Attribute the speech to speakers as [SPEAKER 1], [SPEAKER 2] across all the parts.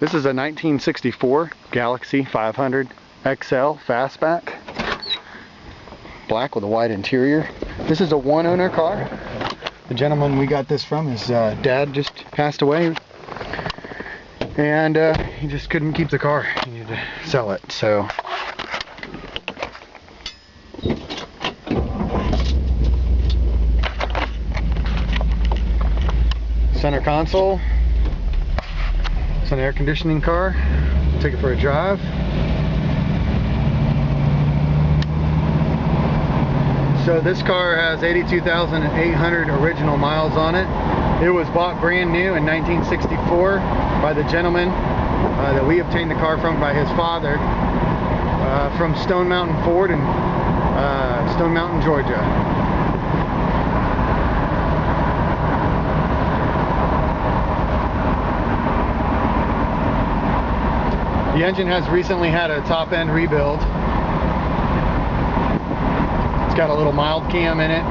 [SPEAKER 1] This is a 1964 Galaxie 500 XL Fastback. Black with a white interior. This is a one-owner car. The gentleman we got this from, his dad just passed away. And he just couldn't keep the car. He needed to sell it, so... Center console. It's an air conditioning car. Take it for a drive. So this car has 82,800 original miles on it. It was bought brand new in 1964 by the gentleman that we obtained the car from by his father from Stone Mountain Ford in Stone Mountain, Georgia. The engine has recently had a top-end rebuild. It's got a little mild cam in it.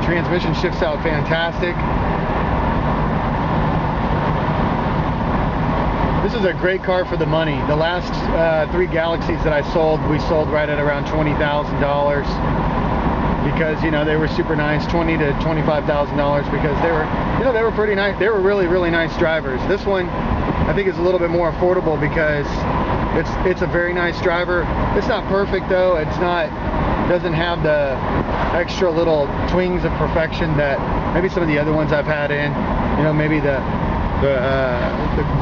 [SPEAKER 1] Transmission shifts out fantastic. This is a great car for the money. The last 3 Galaxies that I sold, we sold right at around $20,000 because, you know, they were super nice, $20,000 to $25,000 because they were, you know, they were pretty nice. They were really nice drivers. This one, I think, is a little bit more affordable because it's a very nice driver. It's not perfect though. It's not, doesn't have the extra little twings of perfection that maybe some of the other ones I've had in. You know, maybe the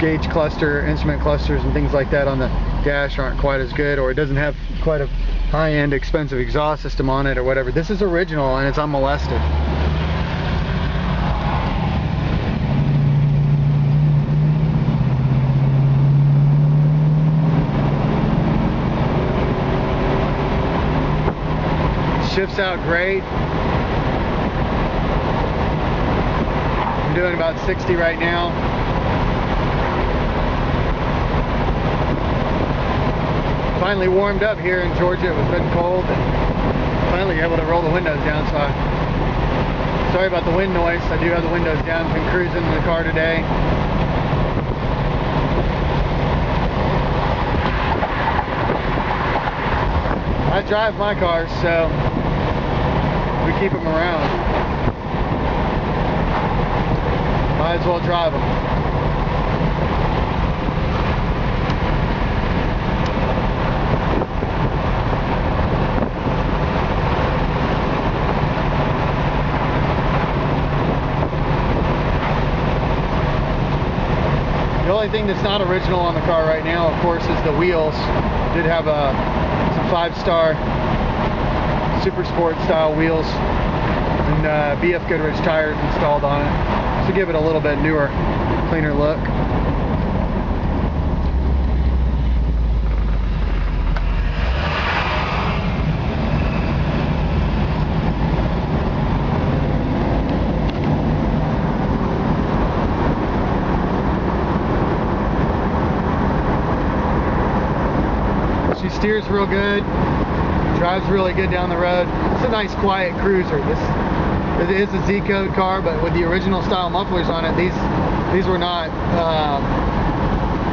[SPEAKER 1] gauge cluster, instrument clusters and things like that on the dash aren't quite as good, or it doesn't have quite a high-end expensive exhaust system on it or whatever. This is original and it's unmolested. Shifts out great. I'm doing about 60 right now. Finally warmed up here in Georgia. It was been cold and finally able to roll the windows down, so sorry about the wind noise. I do have the windows down. Been cruising in the car today. I drive my cars, so we keep them around. Might as well drive them. The only thing that's not original on the car right now, of course, is the wheels. Did have some 5-star Super Sport style wheels and BF Goodrich tires installed on it to give it a little bit newer, cleaner look. She steers real good, drives really good down the road. It's a nice quiet cruiser. This is a Z-code car, but with the original style mufflers on it, these were not,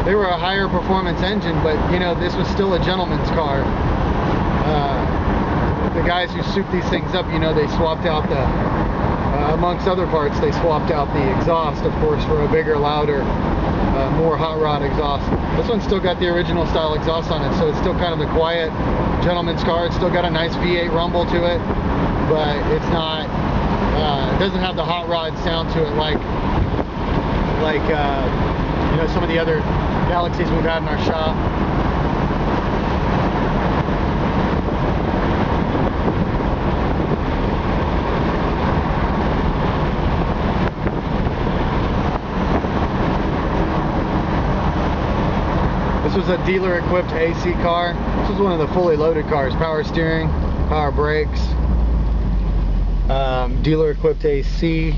[SPEAKER 1] they were a higher performance engine, but you know, this was still a gentleman's car. The guys who souped these things up, you know, they swapped out the, amongst other parts, they swapped out the exhaust, of course, for a bigger, louder, more hot rod exhaust. This one's still got the original style exhaust on it, so it's still kind of a quiet gentleman's car. It's still got a nice V8 rumble to it, but it's not, it doesn't have the hot rod sound to it like you know, some of the other Galaxies we've had in our shop. This was a dealer-equipped AC car. This was one of the fully loaded cars. Power steering, power brakes, dealer-equipped AC,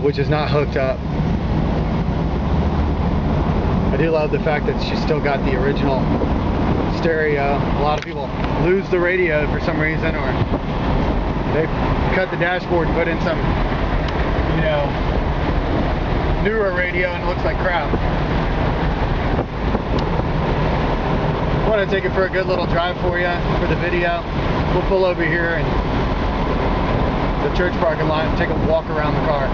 [SPEAKER 1] which is not hooked up. I do love the fact that she's still got the original stereo. A lot of people lose the radio for some reason, or They cut the dashboard and put in some, you know, newer radio, and it looks like crap. I want to take it for a good little drive for you for the video. We'll pull over here and the church parking lot and take a walk around the car.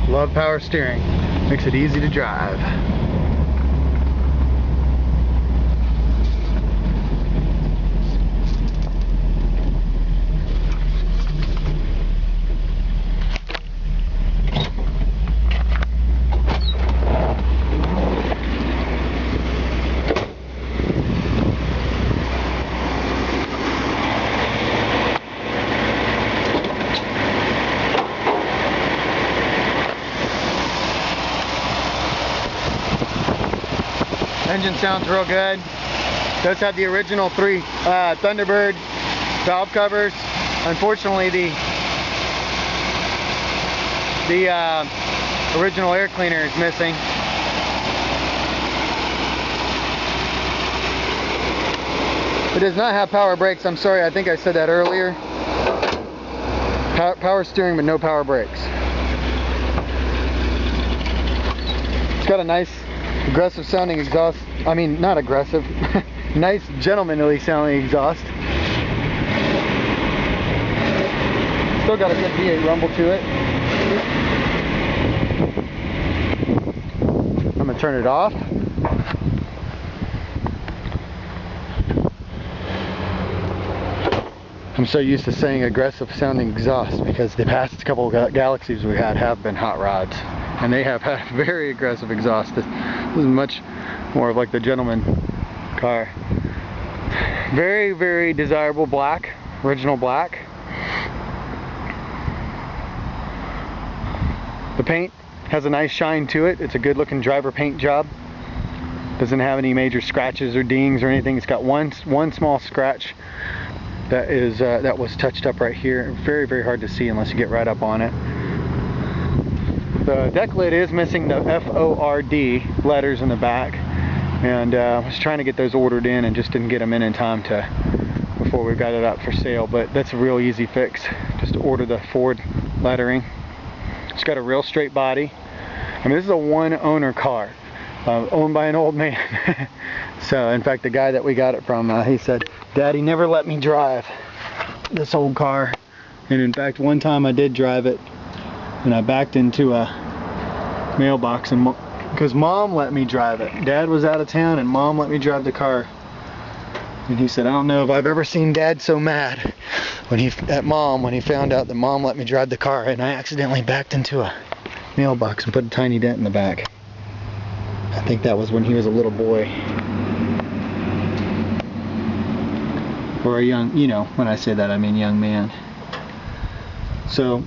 [SPEAKER 1] Love power steering. Makes it easy to drive. Engine sounds real good. Does have the original 3 Thunderbird valve covers. Unfortunately, the original air cleaner is missing. It does not have power brakes. I'm sorry, I think I said that earlier. Power steering, but no power brakes. It's got a nice aggressive sounding exhaust. I mean, not aggressive. Nice gentlemanly sounding exhaust. Still got a good V8 rumble to it. I'm gonna turn it off. I'm so used to saying aggressive sounding exhaust because the past couple of Galaxies we had have been hot rods, and they have had very aggressive exhaust. This is much more of like the gentleman car. Very, very desirable black, original black. The paint has a nice shine to it. It's a good looking driver paint job. Doesn't have any major scratches or dings or anything. It's got one small scratch that is that was touched up right here. Very, very hard to see unless you get right up on it. The deck lid is missing the F-O-R-D letters in the back, and I was trying to get those ordered in and just didn't get them in time before we got it up for sale. But that's a real easy fix, just to order the Ford lettering. It's got a real straight body. I mean, this is a one owner car, owned by an old man. So in fact, the guy that we got it from, he said, "Daddy never let me drive this old car." And in fact, one time I did drive it, and I backed into a mailbox, and because Mom let me drive it. Dad was out of town and Mom let me drive the car. And he said, "I don't know if I've ever seen Dad so mad at Mom when he found out that Mom let me drive the car, and I accidentally backed into a mailbox and put a tiny dent in the back." I think that was when he was a little boy. Or a young, you know, when I say that I mean young man. So,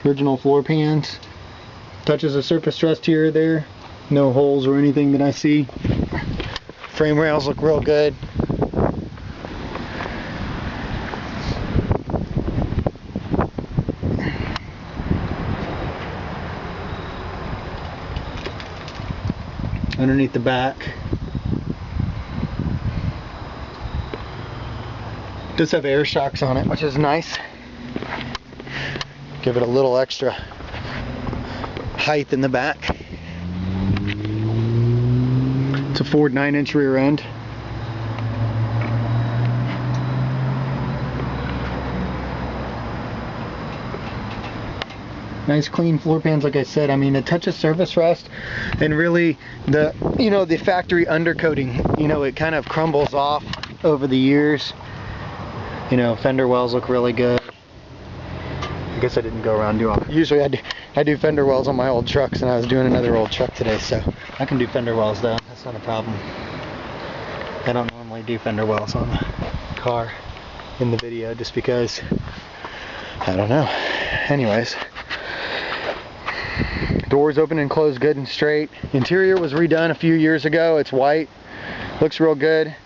[SPEAKER 1] original floor pans. Touches a surface rust here or there. No holes or anything that I see. Frame rails look real good. Underneath the back, does have air shocks on it, which is nice. Give it a little extra height in the back. It's a Ford 9-inch rear end. Nice clean floor pans, like I said. I mean, a touch of surface rust, and really the factory undercoating, it kind of crumbles off over the years. Fender wells look really good. I guess I didn't go around doing. Usually I do fender wells on my old trucks, and I was doing another old truck today, so I can do fender wells though. That's not a problem. I don't normally do fender wells on the car in the video just because I don't know. Anyways, doors open and close good and straight. Interior was redone a few years ago. It's white. Looks real good.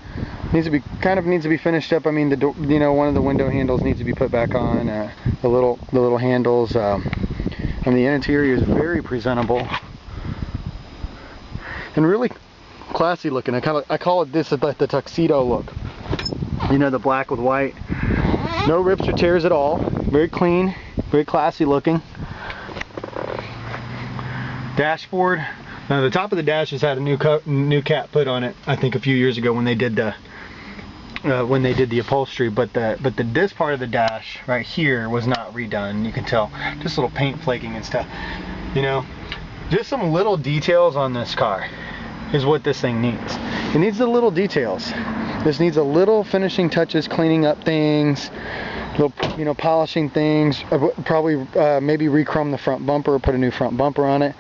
[SPEAKER 1] Needs to be finished up. I mean, the door, you know, one of the window handles needs to be put back on. The little handles, and the interior is very presentable and really classy looking. I call it this like the tuxedo look. You know, the black with white. No rips or tears at all. Very clean, very classy looking. Dashboard. Now the top of the dash has had a new cap put on it. I think a few years ago when they did the upholstery, but this part of the dash right here was not redone. You can tell just little paint flaking and stuff. You know, just some little details on this car is what this thing needs. It needs the little details. This needs a little finishing touches, cleaning up things, little, you know, polishing things. Probably maybe re-chrome the front bumper or put a new front bumper on it.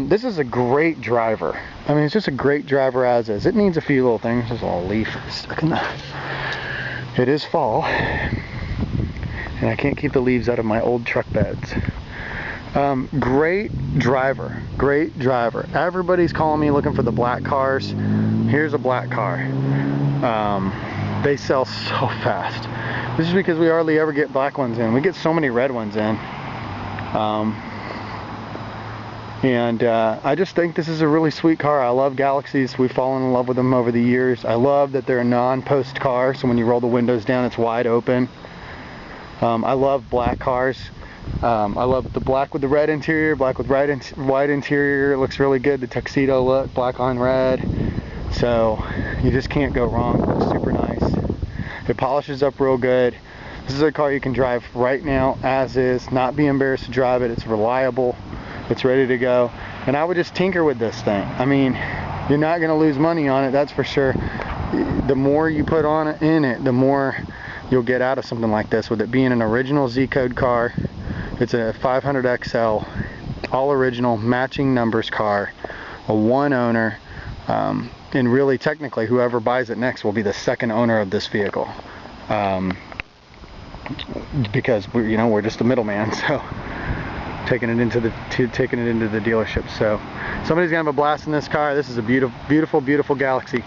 [SPEAKER 1] This is a great driver. I mean, it's just a great driver as is. It needs a few little things. There's a little leaf stuck in the... It is fall, and I can't keep the leaves out of my old truck beds. Great driver. Great driver. Everybody's calling me looking for the black cars. Here's a black car. They sell so fast. This is because we hardly ever get black ones in. We get so many red ones in. I just think this is a really sweet car. I love Galaxies. We've fallen in love with them over the years. I love that they're a non-post car, so when you roll the windows down, it's wide open. I love black cars. I love the black with the red interior, black with white interior. It looks really good. The tuxedo look, black on red. So you just can't go wrong. It looks super nice. It polishes up real good. This is a car you can drive right now as is, not be embarrassed to drive it. It's reliable. It's ready to go. And I would just tinker with this thing. I mean, you're not going to lose money on it, that's for sure. The more you put on it, in it, the more you'll get out of something like this. With it being an original Z-code car, it's a 500 XL, all original, matching numbers car, a one owner, and really technically whoever buys it next will be the second owner of this vehicle, because we're just the middleman, so taking it into the dealership. So somebody's gonna have a blast in this car. This is a beautiful, beautiful, beautiful Galaxie.